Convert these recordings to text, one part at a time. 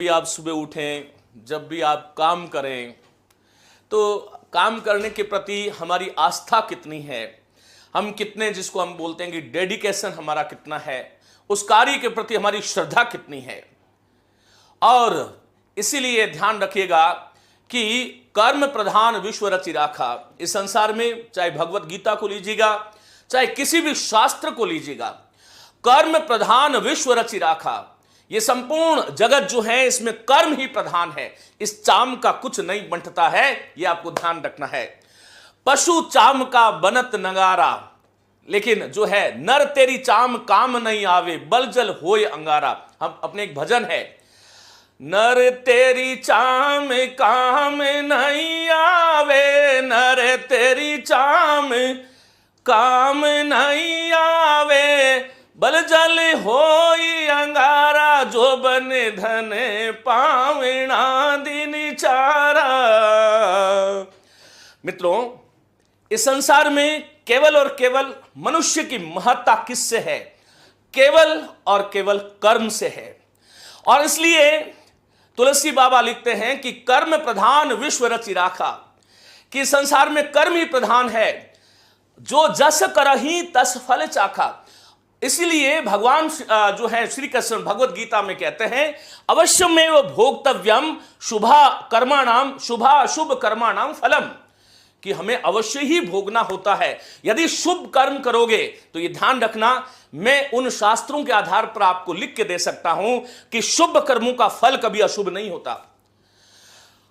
भी आप सुबह उठें, जब भी आप काम करें, तो काम करने के प्रति हमारी आस्था कितनी है, हम कितने, जिसको हम बोलते हैं कि डेडिकेशन हमारा कितना है, उस कार्य के प्रति हमारी श्रद्धा कितनी है। और इसीलिए ध्यान रखिएगा कि कर्म प्रधान विश्व रचि राखा। इस संसार में चाहे भगवत गीता को लीजिएगा, चाहे किसी भी शास्त्र को लीजिएगा, कर्म प्रधान विश्व रचि राखा। ये संपूर्ण जगत जो है इसमें कर्म ही प्रधान है, इस चाम का कुछ नहीं बंटता है, ये आपको ध्यान रखना है। पशु चाम का बनत नगारा, लेकिन जो है नर तेरी चाम काम नहीं आवे, बल जल होय अंगारा। हम अपने एक भजन है, नर तेरी चाम काम नहीं आवे, नर तेरी चाम काम नहीं आवे, बल जल होई अंगारा, जो बने धन पावना दिन चारा। मित्रों, इस संसार में केवल और केवल मनुष्य की महत्ता किससे है? केवल और केवल कर्म से है। और इसलिए तुलसी बाबा लिखते हैं कि कर्म प्रधान विश्व रचि राखा, कि संसार में कर्म ही प्रधान है। जो जस करहि तस फल चाखा। इसीलिए भगवान जो है श्री कृष्ण भगवत गीता में कहते हैं, अवश्यमेव भोक्तव्यम शुभा कर्माणाम शुभाशुभ कर्माणाम फलम, कि हमें अवश्य ही भोगना होता है। यदि शुभ कर्म करोगे तो ये ध्यान रखना, मैं उन शास्त्रों के आधार पर आपको लिख के दे सकता हूं कि शुभ कर्मों का फल कभी अशुभ नहीं होता।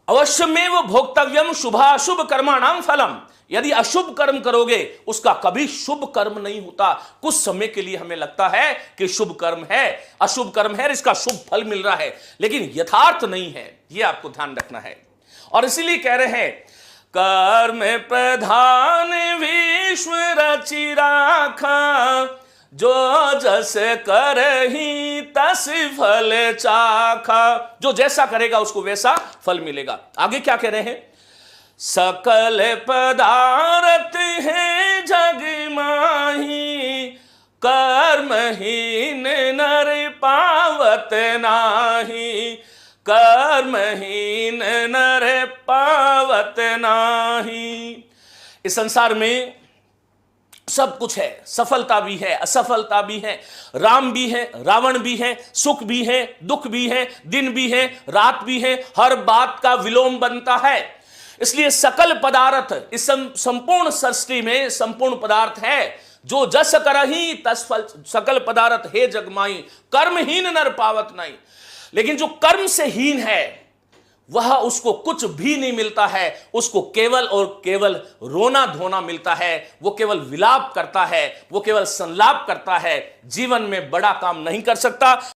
अवश्यमेव भोक्तव्यम शुभाशुभ कर्माणाम फलम, यदि अशुभ कर्म करोगे उसका कभी शुभ कर्म नहीं होता। कुछ समय के लिए हमें लगता है कि शुभ कर्म है, अशुभ कर्म है, इसका शुभ फल मिल रहा है, लेकिन यथार्थ नहीं है, यह आपको ध्यान रखना है। और इसीलिए कह रहे हैं, कर्म प्रधान विश्व रचि राखा, जो जस करहि तस फल चाखा। जो जैसा करेगा उसको वैसा फल मिलेगा। आगे क्या कह रहे हैं, सकल पदार्थ है जग माही, कर्महीन नर पावत नाही, कर्महीन नर पावत नाही। इस संसार में सब कुछ है, सफलता भी है, असफलता भी है, राम भी है, रावण भी है, सुख भी है, दुख भी है, दिन भी है, रात भी है, हर बात का विलोम बनता है। इसलिए सकल पदार्थ, इस संपूर्ण सृष्टि में संपूर्ण पदार्थ है, जो जस करहि तस फल, सकल पदार्थ हे जगमाई, कर्महीन नर पावत नहीं। लेकिन जो कर्म से हीन है वह उसको कुछ भी नहीं मिलता है, उसको केवल और केवल रोना धोना मिलता है, वो केवल विलाप करता है, वो केवल संलाप करता है, जीवन में बड़ा काम नहीं कर सकता।